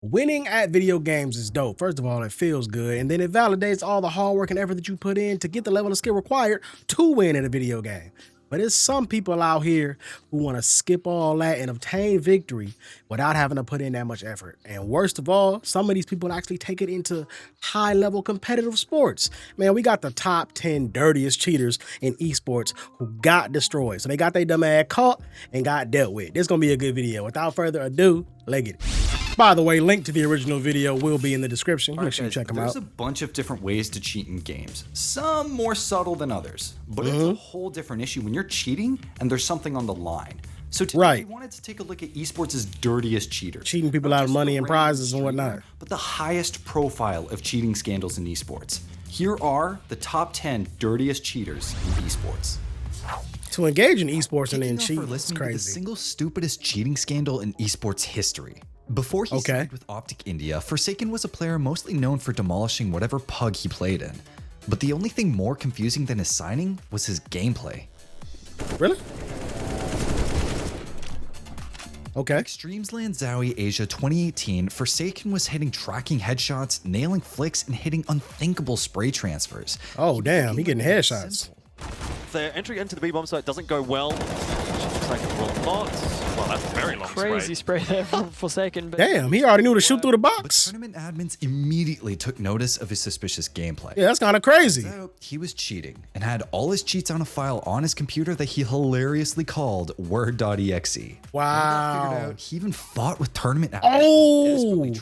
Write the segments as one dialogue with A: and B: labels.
A: Winning at video games is dope. First of all, it feels good, and then it validates all the hard work and effort that you put in to get the level of skill required to win in a video game. But there's some people out here who want to skip all that and obtain victory without having to put in that much effort. And worst of all, some of these people actually take it into high-level competitive sports. Man, we got the top 10 dirtiest cheaters in esports who got destroyed. So they got their dumb ass caught and got dealt with. This is going to be a good video. Without further ado, let's get it. By the way, link to the original video will be in the description. Make sure you check them out.
B: There's a bunch of different ways to cheat in games, some more subtle than others, but it's a whole different issue when you're cheating and there's something on the line. So today we wanted to take a look at esports' dirtiest cheaters.
A: Cheating people out of money and prizes and whatnot.
B: But the highest profile of cheating scandals in esports. Here are the top 10 dirtiest cheaters in esports.
A: To engage in esports and then cheat is crazy.
B: The single stupidest cheating scandal in esports history. Before he signed with Optic India, Forsaken was a player mostly known for demolishing whatever pug he played in. But the only thing more confusing than his signing was his gameplay.
A: Really? Okay.
B: Extremesland Zowie Asia 2018, Forsaken was hitting tracking headshots, nailing flicks, and hitting unthinkable spray transfers.
A: Oh, damn, he getting headshots.
C: Their entry into the B-bomb site doesn't go well. Looks like it will not. Well, that's a very long
D: crazy spray there from Forsaken. But
A: damn, he already knew to shoot through the box.
B: But tournament admins immediately took notice of his suspicious gameplay.
A: Yeah, that's kind of crazy.
B: So he was cheating and had all his cheats on a file on his computer that he hilariously called word.exe.
A: Wow.
B: He even fought with tournament admins.
A: Oh,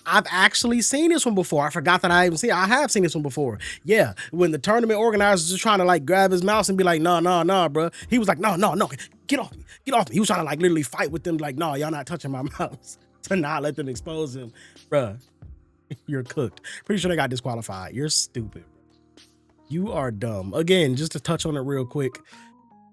A: I've actually seen this one before. I forgot that I even see it. I have seen this one before. Yeah, when the tournament organizers were trying to like grab his mouse and be like, nah, bro. He was like, no, get off me. He was trying to like literally fight with them like, no, y'all not touching my mouse to not let them expose him. Bruh, you're cooked. Pretty sure they got disqualified. You're stupid. You are dumb. Again, just to touch on it real quick,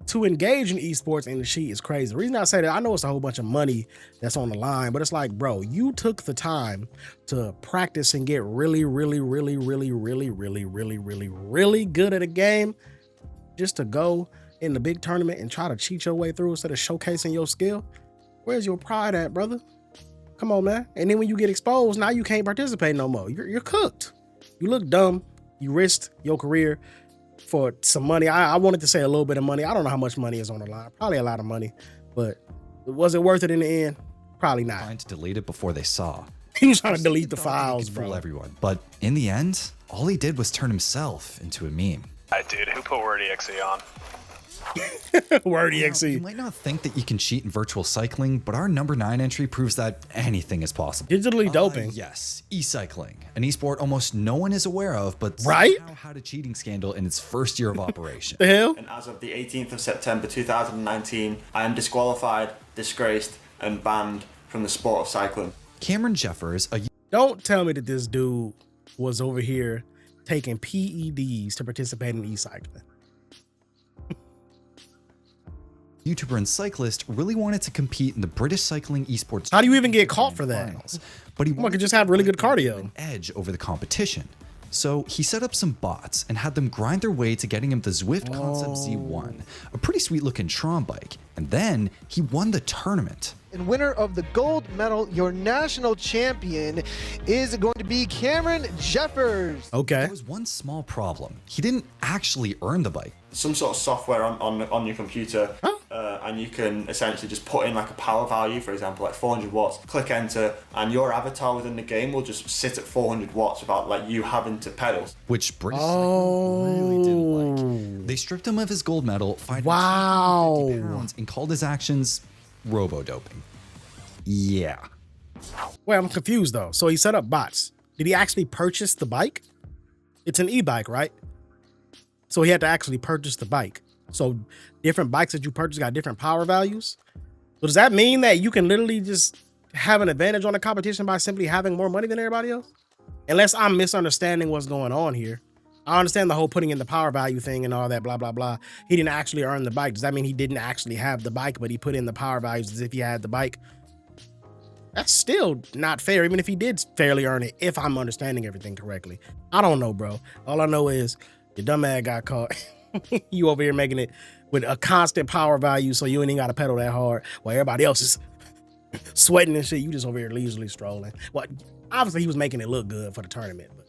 A: to engage in esports and the cheat is crazy. The reason I say that, I know it's a whole bunch of money that's on the line, but it's like, bro, you took the time to practice and get really good at a game just to go in the big tournament and try to cheat your way through instead of showcasing your skill. Where's your pride at, brother? Come on, man. And then when you get exposed, now you can't participate no more. You're cooked. You look dumb. You risked your career for some money. I wanted to say a little bit of money. I don't know how much money is on the line. Probably a lot of money, but was it worth it in the end? Probably not.
B: Trying to delete it before they saw.
A: He was trying to delete the files, bro.
B: Fool everyone, but in the end, all he did was turn himself into a meme.
E: Dude, who put word.exe on?
A: Word.exe.
B: You might not think that you can cheat in virtual cycling, but our number 9 entry proves that anything is possible.
A: Digitally doping.
B: Yes, e-cycling, an esport almost no one is aware of, but
A: somehow
B: had a cheating scandal in its first year of operation.
A: The hell?
F: And as of the 18th of September 2019, I am disqualified, disgraced, and banned from the sport of cycling.
B: Cameron Jeffers, a
A: Don't tell me that this dude was over here taking PEDs to participate in e-cycling.
B: YouTuber and cyclist, really wanted to compete in the British cycling esports.
A: How do you even get caught for that?
B: Finals, but he
A: could just have really good cardio.
B: An edge over the competition. So he set up some bots and had them grind their way to getting him the Zwift Concept Z1, a pretty sweet looking Tron bike. And then he won the tournament.
G: And winner of the gold medal, your national champion, is going to be Cameron Jeffers.
A: Okay.
B: There was one small problem. He didn't actually earn the bike.
F: Some sort of software on your computer, and you can essentially just put in like a power value, for example, like 400 watts, click enter, and your avatar within the game will just sit at 400 watts without like you having to pedal.
B: Which British cycling really didn't like. They stripped him of his gold medal, fined him £250, and called his actions robo-doping. Yeah.
A: Wait, I'm confused though. So he set up bots. Did he actually purchase the bike? It's an e-bike, right? So he had to actually purchase the bike. So different bikes that you purchase got different power values. So does that mean that you can literally just have an advantage on the competition by simply having more money than everybody else? Unless I'm misunderstanding what's going on here. I understand the whole putting in the power value thing and all that, blah, blah, blah. He didn't actually earn the bike. Does that mean he didn't actually have the bike, but he put in the power values as if he had the bike? That's still not fair, even if he did fairly earn it, if I'm understanding everything correctly. I don't know, bro. All I know is your dumb ass got caught. You over here making it with a constant power value, so you ain't even got to pedal that hard while everybody else is Sweating and shit. You just over here leisurely strolling. Well, obviously he was making it look good for the tournament, but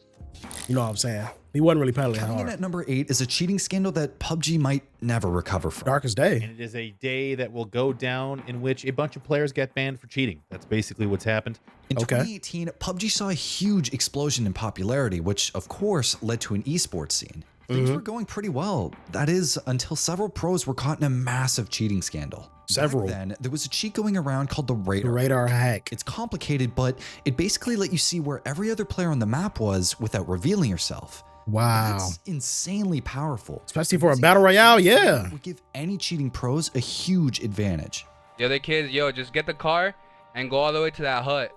A: you know what I'm saying? He wasn't really pedaling
B: Coming in
A: hard.
B: at number 8 is a cheating scandal that PUBG might never recover from.
A: Darkest Day.
H: And it is a day that will go down in which a bunch of players get banned for cheating. That's basically what's happened.
B: In 2018, PUBG saw a huge explosion in popularity, which of course led to an esports scene. Things were going pretty well. That is, until several pros were caught in a massive cheating scandal.
A: Several.
B: Back then, there was a cheat going around called the radar.
A: The radar hack.
B: It's complicated, but it basically let you see where every other player on the map was without revealing yourself.
A: Wow.
B: That's insanely powerful.
A: Especially for a battle royale, yeah.
B: It would give any cheating pros a huge advantage.
I: The other kids, yo, just get the car and go all the way to that hut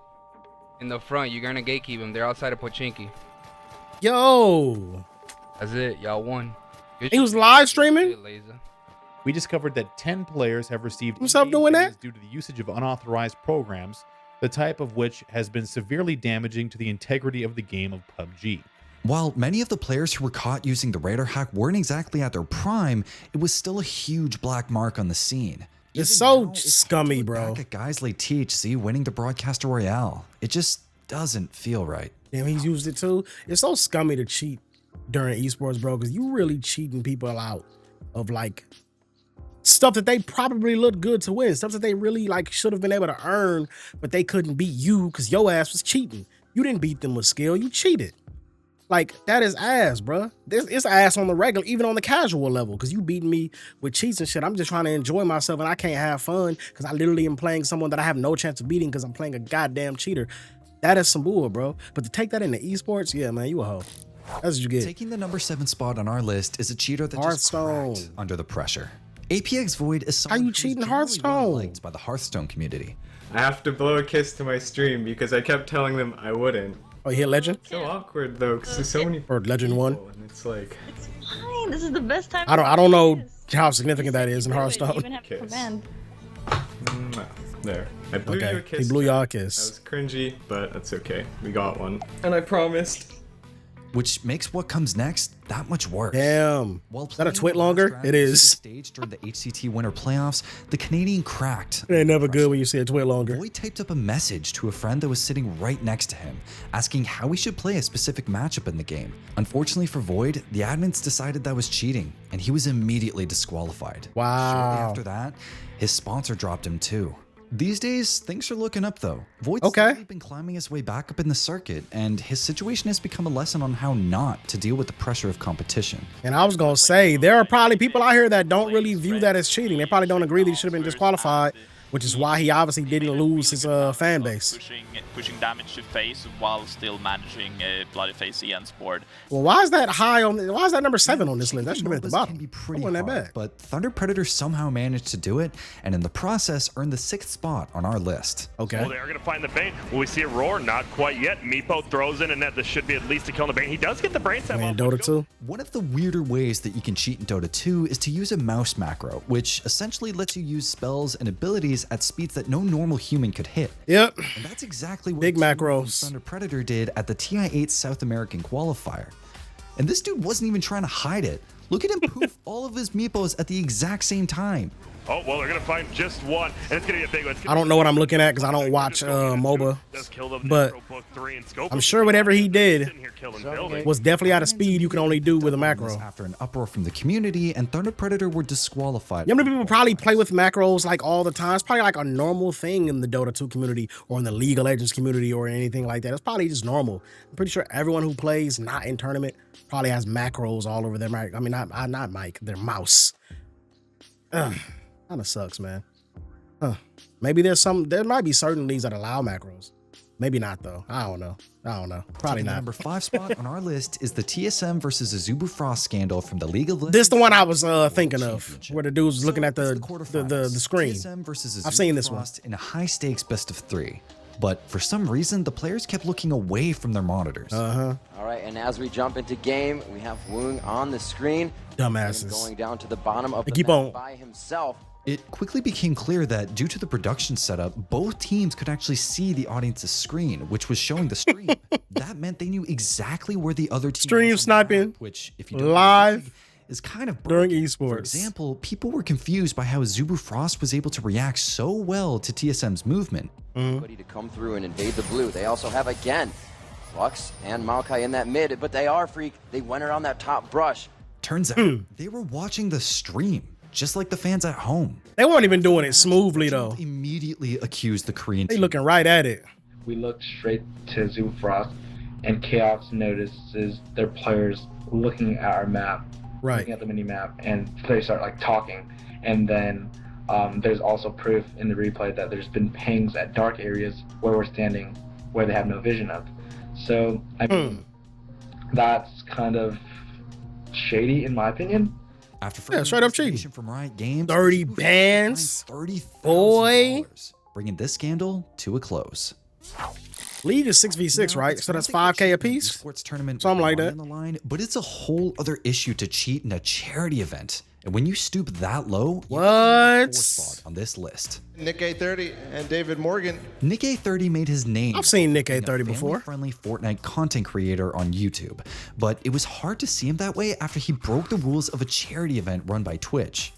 I: in the front. You're gonna gatekeep them. They're outside of Pochinki.
A: Yo.
I: That's it. Y'all won.
A: He was live streaming?
H: We discovered that 10 players have received
A: Himself doing that?
H: due to the usage of unauthorized programs, the type of which has been severely damaging to the integrity of the game of PUBG.
B: While many of the players who were caught using the radar hack weren't exactly at their prime, it was still a huge black mark on the scene.
A: It's
B: Even
A: so
B: now,
A: scummy,
B: hard to look
A: bro.
B: back at guys like THC winning the Broadcaster Royale. It just doesn't feel right.
A: Damn, he's used it too. It's so scummy to cheat during esports, bro, because you really cheating people out of like stuff that they probably looked good to win, stuff that they really like should have been able to earn, but they couldn't beat you because your ass was cheating. You didn't beat them with skill, you cheated. Like, that is ass, bro. It's ass on the regular, even on the casual level, because you beating me with cheats and shit. I'm just trying to enjoy myself and I can't have fun because I literally am playing someone that I have no chance of beating because I'm playing a goddamn cheater. That is some bull, bro. But to take that into esports, yeah, man, you a hoe. That's what you get.
B: Taking the number 7 spot on our list is a cheater that
A: Hearthstone.
B: just cracked under the pressure. APX Void is someone
A: How you
B: who is
A: cheating
B: generally
A: Hearthstone?
B: well-liked by the Hearthstone community.
J: I have to blow a kiss to my stream because I kept telling them I wouldn't.
A: Oh, you hit Legend?
J: So awkward though, because there's so many
A: Or Legend 1?
J: people, and it's like,
K: It's fine. This is the best time.
A: I don't know how significant that is in Hearthstone.
K: Even have
J: Kiss.
K: command.
J: there. I blew you a
A: Okay,
J: kiss.
A: he blew y'all a
J: That
A: kiss.
J: was cringy, but that's okay. We got one. And I promised.
B: Which makes what comes next that much worse.
A: Damn.
B: While
A: Is that a
B: playing
A: twit
B: the last
A: longer?
B: round
A: It
B: of
A: is.
B: the stage during the HCT Winter Playoffs, the Canadian cracked.
A: It ain't never good when you see a twit longer.
B: Void typed up a message to a friend that was sitting right next to him, asking how he should play a specific matchup in the game. Unfortunately for Void, the admins decided that was cheating, and he was immediately disqualified.
A: Wow.
B: Shortly after that, his sponsor dropped him too. These days, things are looking up though. Void's slowly been climbing his way back up in the circuit, and his situation has become a lesson on how not to deal with the pressure of competition.
A: And I was gonna say, there are probably people out here that don't really view that as cheating. They probably don't agree that he should have been disqualified, which is why he obviously didn't lose his fan base.
L: Pushing damage to face while still managing bloody face against board.
A: Well, why is that high on? Why is that number 7 on this list? That should have been at the
B: MOBAs
A: bottom.
B: can be pretty
A: Wasn't that
B: hard,
A: bad.
B: but Thunder Predator somehow managed to do it, and in the process earned the 6th spot on our list.
A: Okay.
M: Well, they are going to find the Bane. Will we see a roar? Not quite yet. Meepo throws in, and that this should be at least a kill on the Bane. He does get the brain set
A: Man, Dota 2.
B: One of the weirder ways that you can cheat in Dota 2 is to use a mouse macro, which essentially lets you use spells and abilities at speeds that no normal human could hit.
A: Yep.
B: And that's exactly what
A: Big macros.
B: Thunder Predator did at the TI-8 South American qualifier. And this dude wasn't even trying to hide it. Look at him poof all of his meepos at the exact same time.
M: Oh, well, they're going to find just one, and it's going to be a big one.
A: I don't know what I'm looking at because I don't watch MOBA, but I'm sure whatever he did was definitely out of speed you can only do with a macro.
B: After an uproar from the community, and Thunder Predator were disqualified.
A: You know how many people probably play with macros like all the time? It's probably like a normal thing in the Dota 2 community or in the League of Legends community or anything like that. It's probably just normal. I'm pretty sure everyone who plays not in tournament probably has macros all over their mic. I mean, not mic, their mouse. Kind of sucks, man. Maybe there might be certain leagues that allow macros. Maybe not though. I don't know. Probably
B: Taking the
A: not.
B: number 5 spot on our list is the TSM versus Azubu Frost scandal from the League of Legends.
A: This is the one I was thinking of, where the dude was looking at the screen.
B: TSM versus
A: I've seen this one.
B: Frost in a high stakes best of 3. But for some reason, the players kept looking away from their monitors.
N: All right, and as we jump into game, we have Woong on the screen.
A: Dumbasses.
N: Going down to the bottom of the
A: keep
N: map
A: on
N: by himself.
B: It quickly became clear that due to the production setup, both teams could actually see the audience's screen, which was showing the stream. That meant they knew exactly where the other team
A: stream
B: was
A: sniping,
B: which, if you don't
A: live.
B: is kind of
A: during
B: broken.
A: esports.
B: For example, people were confused by how Zubu Frost was able to react so well to TSM's movement.
N: Ready to come through and invade the blue. They also have again Flux and Maokai in that mid, but they are freak. They went around that top brush.
B: Turns out they were watching the stream, just like the fans at home.
A: They weren't even doing it smoothly though.
B: Immediately accused the Korean
A: They
B: team.
A: looking right at it.
O: We looked straight to Zubu Frost, and Chaos notices their players looking at our map, looking at the mini map, and they start like talking. And then there's also proof in the replay that there's been pings at dark areas where we're standing, where they have no vision of. So I mean, that's kind of shady in my opinion.
B: After
A: straight up cheating
B: from Riot Games,
A: 30 bans,
B: boy, bringing this scandal to a close.
A: League is 6v6, right? So that's 5K a piece.
B: Sports tournament,
A: something like that.
B: On the line, but it's a whole other issue to cheat in a charity event. And when you stoop that low,
A: what?
B: Spot on this list.
P: Nick A30 and David Morgan.
B: Nick A30 made his name.
A: I've seen Nick A30 before.
B: Friendly Fortnite content creator on YouTube, but it was hard to see him that way after he broke the rules of a charity event run by Twitch.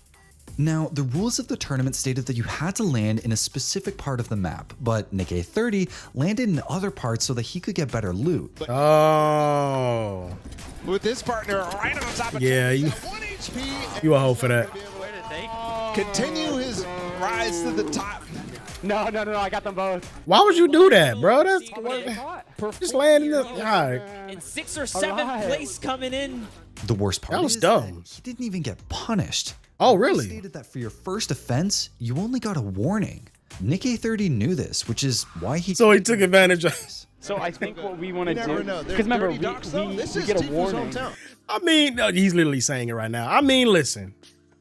B: Now, the rules of the tournament stated that you had to land in a specific part of the map, but Nick A30 landed in other parts so that he could get better loot.
A: Oh.
P: With his partner right on top of
A: yeah, you a hoe for that.
P: Continue his rise to the top.
D: No, I got them both.
A: Why would you do that, bro? That's just land in the. All right.
Q: In 6th or 7th place coming in.
B: The worst part
A: that was
B: is
A: dumb.
B: That he didn't even get punished.
A: Oh, really?
B: He stated that for your first offense, you only got a warning. Nick A30 knew this, which is why he.
A: So he took advantage of.
D: So I think what we want to do, because remember, we get a warning.
A: I mean, no, he's literally saying it right now. I mean, listen,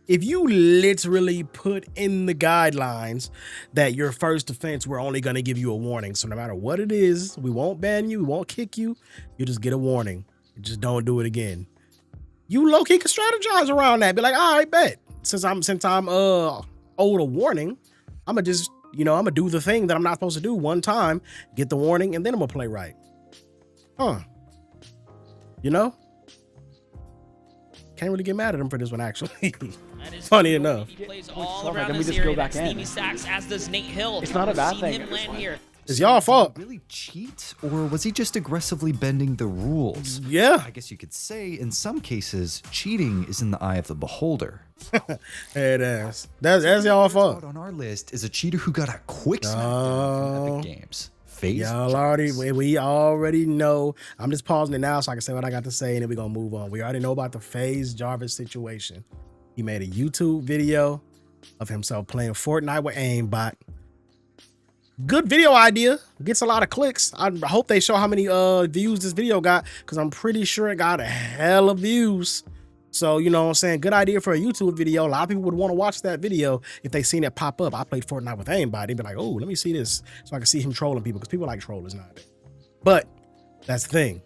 A: if you literally put in the guidelines that your first offense, we're only going to give you a warning. So no matter what it is, we won't ban you, we won't kick you. You just get a warning. You just don't do it again. You low-key can strategize around that. Be like, all right, bet. Since I'm owed a warning, I'm gonna just, I'm gonna do the thing that I'm not supposed to do one time, get the warning, and then I'm gonna play right. Can't really get mad at him for this one, actually. Funny enough.
Q: He plays all around this area. That's Steamy Sacks, as does Nate Hill.
D: It's not a bad thing.
Q: Him land here.
A: It's y'all fault.
B: Really cheat, or was he just aggressively bending the rules?
A: Yeah.
B: I guess you could say in some cases, cheating is in the eye of the beholder.
A: It is. That's y'all fault.
B: On our list is a cheater who got a quick smackdown from Epic Games.
A: We already know. I'm just pausing it now so I can say what I got to say, and then we're gonna move on. We already know about the FaZe Jarvis situation. He made a YouTube video of himself playing Fortnite with Aimbot. Good video idea. Gets a lot of clicks. I hope they show how many views this video got, because I'm pretty sure it got a hell of views. So, you know what I'm saying? Good idea for a YouTube video. A lot of people would want to watch that video if they seen it pop up. I played Fortnite with Aimbot. They'd be like, oh, let me see this. So I can see him trolling people, because people like trollers nowadays. But that's the thing.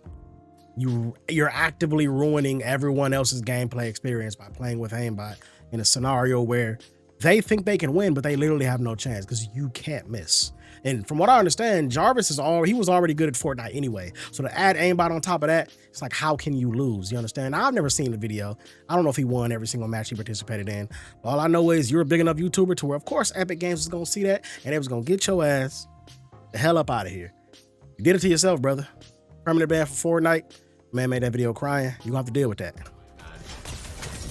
A: You're actively ruining everyone else's gameplay experience by playing with Aimbot in a scenario where they think they can win, but they literally have no chance because you can't miss. And from what I understand, Jarvis he was already good at Fortnite anyway. So to add Aimbot on top of that, it's like, how can you lose? You understand? Now, I've never seen the video. I don't know if he won every single match he participated in. All I know is you're a big enough YouTuber to where, of course, Epic Games was going to see that, and they was going to get your ass the hell up out of here. You did it to yourself, brother. Permanent ban for Fortnite. Man made that video crying. You're going to have to deal with that.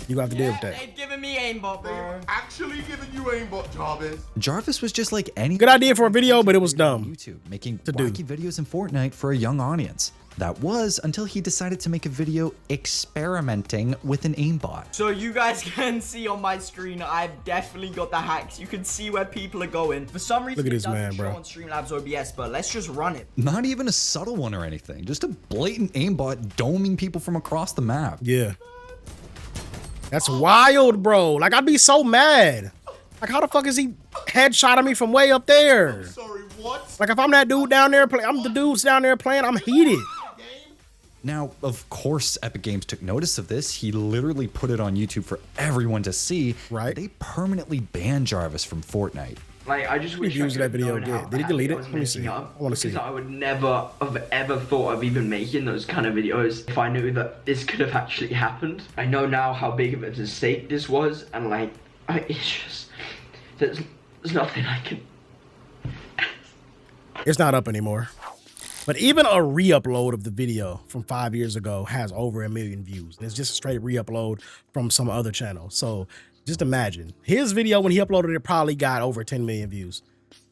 A: You have to deal with that.
R: They've given me aimbot, bro. Actually giving you aimbot, Jarvis.
B: Jarvis was just like any
A: good idea for a video, but it was dumb.
B: YouTube making wacky videos in Fortnite for a young audience. That was until he decided to make a video experimenting with an aimbot.
R: So you guys can see on my screen, I've definitely got the hacks. You can see where people are going. For some reason,
A: look at this
R: it doesn't
A: man,
R: show
A: bro.
R: on Streamlabs OBS, but let's just run it.
B: Not even a subtle one or anything. Just a blatant aimbot doming people from across the map.
A: Yeah. That's wild, bro. Like, I'd be so mad. Like, how the fuck is he headshotting me from way up there?
R: I'm sorry, what?
A: Like, if I'm that dude down there playing, I'm the dudes down there playing, I'm heated.
B: Now, of course, Epic Games took notice of this. He literally put it on YouTube for everyone to see.
A: Right.
B: They permanently banned Jarvis from Fortnite.
R: Like, I just wish I
A: views
R: could
A: that video
R: have known
A: get?
R: how
A: Did he
R: badly
A: delete
R: I
A: it?
R: was
A: Let me
R: messing
A: see.
R: up,
A: I want to see.
R: because I would never have ever thought of even making those kind of videos if I knew that this could have actually happened. I know now how big of a mistake this was, and like, it's just, there's nothing I can.
A: It's not up anymore. But even a re-upload of the video from 5 years ago has over 1 million views. It's just a straight re-upload from some other channel. So just imagine his video when he uploaded it probably got over 10 million views.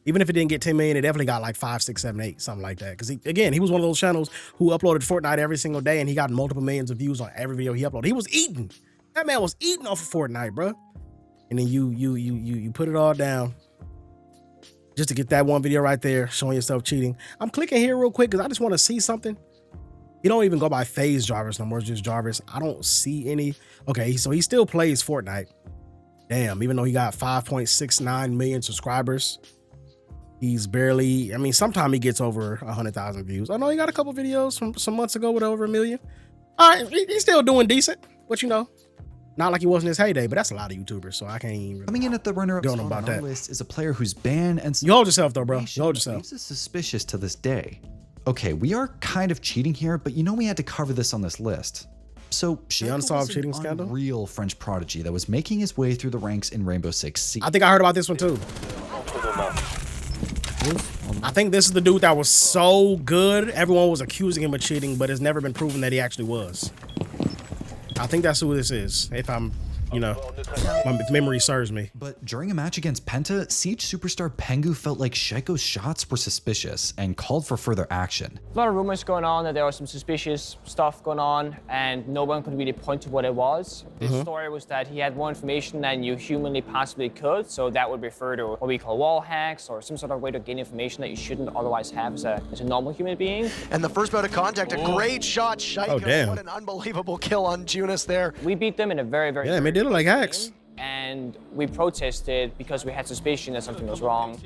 A: Even if it didn't get 10 million, it definitely got like 5, 6, 7, 8, something like that. Because he was one of those channels who uploaded Fortnite every single day and he got multiple millions of views on every video he uploaded. He was eating. That man was eating off of Fortnite, bro. And then you put it all down just to get that one video right there showing yourself cheating. I'm clicking here real quick because I just want to see something. He don't even go by FaZe Jarvis no more, it's just Jarvis. I don't see any. Okay, so he still plays Fortnite. Damn, even though he got 5.69 million subscribers, he's barely, I mean, sometime he gets over 100,000 views. I know he got a couple videos from some months ago with over 1 million. All right, he's still doing decent, but you know, not like he was in his heyday, but that's a lot of YouTubers, so I can't even really
B: Coming in at the runner-up spot
A: about
B: on our
A: that.
B: list is a player whose ban and
A: you hold yourself though, bro. You hold yourself.
B: Leaves us suspicious to this day. Okay, we are kind of cheating here, but you know we had to cover this on this list. So
A: the unsolved cheating scandal,
B: real French prodigy that was making his way through the ranks in Rainbow Six Siege.
A: I think I heard about this one too. I think this is the dude that was so good, everyone was accusing him of cheating, but it's never been proven that he actually was. I think that's who this is, if I'm, you know, my memory serves me.
B: But during a match against Penta, Siege superstar Pengu felt like Shaiko's shots were suspicious and called for further action.
S: A lot of rumors going on that there was some suspicious stuff going on and no one could really point to what it was. The story was that he had more information than you humanly possibly could, so that would refer to what we call wall hacks or some sort of way to gain information that you shouldn't otherwise have as a normal human being.
G: And the first bout of contact, a great shot, Shaiko.
A: Oh, damn.
G: What an unbelievable kill on Junis there.
S: We beat them in a very,
A: Yeah, they did it like hacks.
S: And we protested because we had suspicion that something was wrong.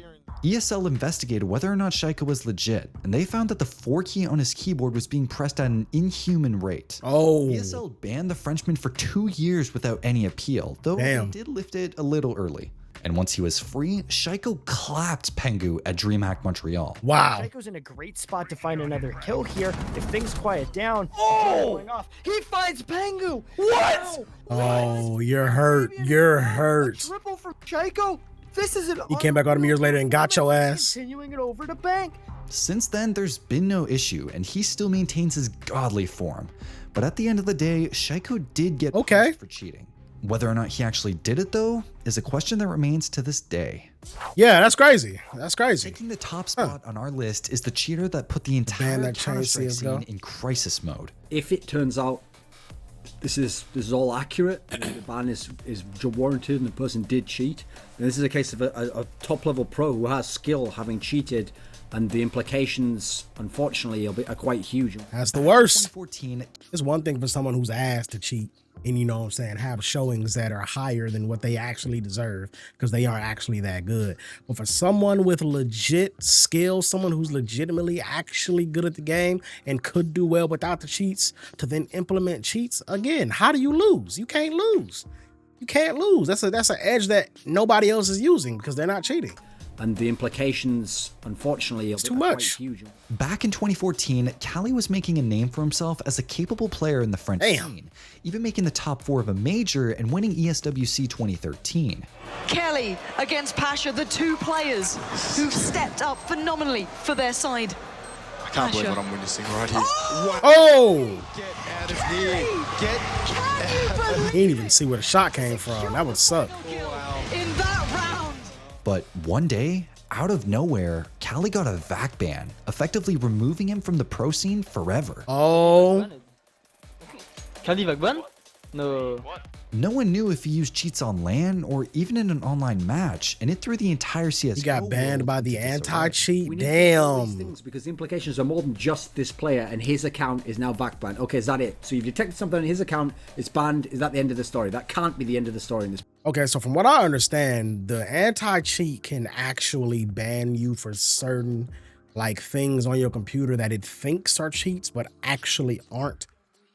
B: ESL investigated whether or not Shaiko was legit, and they found that the 4 key on his keyboard was being pressed at an inhuman rate.
A: Oh.
B: ESL banned the Frenchman for 2 years without any appeal, though they did lift it a little early. And once he was free, Shaiko clapped Pengu at DreamHack Montreal.
A: Wow.
T: Shaiko's in a great spot to find another kill here. If things quiet down,
G: going off. He finds Pengu. What?
A: Oh, you're hurt. You're hurt.
G: Triple from Shaiko. This is an.
A: He came back on him years later and got your ass.
G: Continuing it over to Bank.
B: Since then, there's been no issue, and he still maintains his godly form. But at the end of the day, Shaiko did get punished for cheating. Whether or not he actually did it, though, is a question that remains to this day.
A: Yeah, that's crazy. That's crazy.
B: Taking the top spot on our list is the cheater that put the entire Counter-Strike scene in crisis mode.
U: If it turns out this is all accurate, and the ban is warranted and the person did cheat, then this is a case of a top-level pro who has skill having cheated, and the implications, unfortunately, are quite huge.
A: That's the worst.
B: 2014.
A: It's one thing for someone who's asked to cheat and, you know what I'm saying, have showings that are higher than what they actually deserve because they aren't actually that good. But for someone with legit skill, someone who's legitimately actually good at the game and could do well without the cheats, to then implement cheats, again, how do you lose? You can't lose. You can't lose. That's an edge that nobody else is using because they're not cheating.
U: And the implications, unfortunately, are quite huge.
B: Back in 2014, Cali was making a name for himself as a capable player in the French scene, even making the top 4 of a major and winning ESWC 2013.
V: Kelly against Pasha, the 2 players who've stepped up phenomenally for their side.
P: I can't believe what I'm witnessing right here.
A: Oh!
P: Get out of here. Get out of
A: He didn't even see where the shot came from. That would suck.
V: In that round.
B: But one day, out of nowhere, Cali got a VAC ban, effectively removing him from the pro scene forever.
A: Oh.
W: Cali VAC ban? No.
B: No one knew if he used cheats on LAN or even in an online match, and it threw the entire CSGO.
A: He got banned by the anti-cheat.
U: We need to know these
A: Damn.
U: things because the implications are more than just this player and his account is now VAC banned. Okay, is that it? So you've detected something on his account, it's banned. Is that the end of the story? That can't be the end of the story in this.
A: Okay, so from what I understand, the anti-cheat can actually ban you for certain like things on your computer that it thinks are cheats, but actually aren't.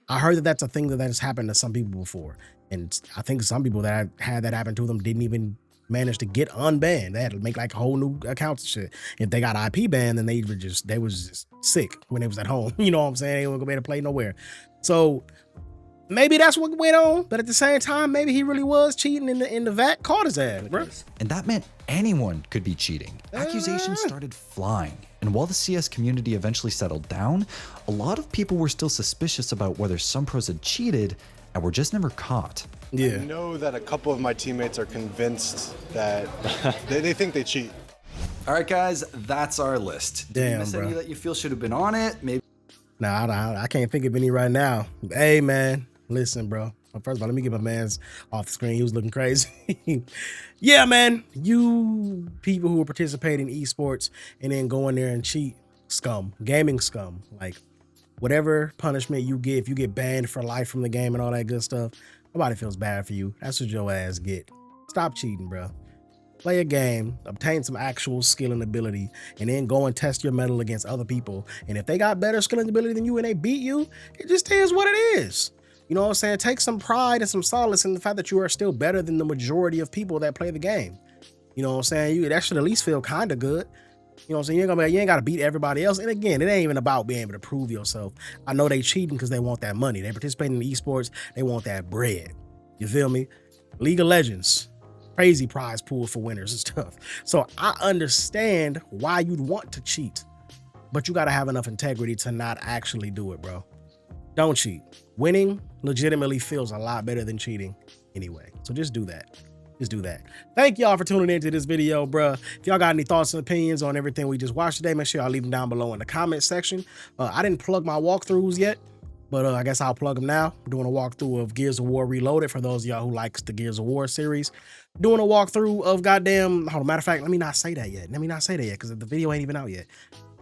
A: I heard that that's a thing that has happened to some people before. And I think some people that had that happen to them didn't even managed to get unbanned. They had to make like a whole new accounts and shit. If they got IP banned, then they was just sick when they was at home. You know what I'm saying? They weren't gonna be able to play nowhere. So maybe that's what went on, but at the same time, maybe he really was cheating in the vat, caught his ass, bro.
B: And that meant anyone could be cheating. Accusations started flying. And while the CS community eventually settled down, a lot of people were still suspicious about whether some pros had cheated and were just never caught.
C: I know that a couple of my teammates are convinced that they think they cheat.
B: All right, guys, that's our list. Did you miss
A: bro.
B: any that you feel should have been on it? Maybe.
A: Nah, I can't think of any right now. Hey, man, listen, bro. Well, first of all, let me get my man's off the screen. He was looking crazy. Yeah, man, you people who are participating in esports and then go in there and cheat, scum, gaming scum. Like, whatever punishment you get, if you get banned for life from the game and all that good stuff, nobody feels bad for you. That's what your ass get. Stop cheating, bro. Play a game, obtain some actual skill and ability, and then go and test your mettle against other people. And if they got better skill and ability than you and they beat you, it just is what it is. You know what I'm saying? Take some pride and some solace in the fact that you are still better than the majority of people that play the game. You know what I'm saying? That should at least feel kind of good. You know what I'm saying? You ain't got to beat everybody else. And again, it ain't even about being able to prove yourself. I know they cheating because they want that money. They participating in esports. They want that bread. You feel me? League of Legends, crazy prize pool for winners and stuff. So I understand why you'd want to cheat, but you got to have enough integrity to not actually do it, bro. Don't cheat. Winning legitimately feels a lot better than cheating anyway. So just do that. Just do that. Thank y'all for tuning into this video, bruh. If y'all got any thoughts and opinions on everything we just watched today, make sure y'all leave them down below in the comment section. I didn't plug my walkthroughs yet, but I guess I'll plug them now. I'm doing a walkthrough of Gears of War Reloaded for those of y'all who likes the Gears of War series. Doing a walkthrough of goddamn, hold on, matter of fact, let me not say that yet. Because the video ain't even out yet.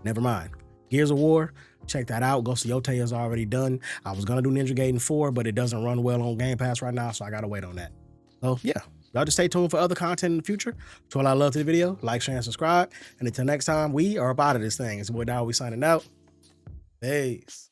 A: Never mind. Gears of War, check that out. Ghost of Yote is already done. I was gonna do Ninja Gaiden 4, but it doesn't run well on Game Pass right now, so I gotta wait on that. So yeah, y'all just stay tuned for other content in the future. Show a lot of love to the video, like, share, and subscribe. And until next time, we are up out of this thing. It's your boy Dow, we signing out. Peace.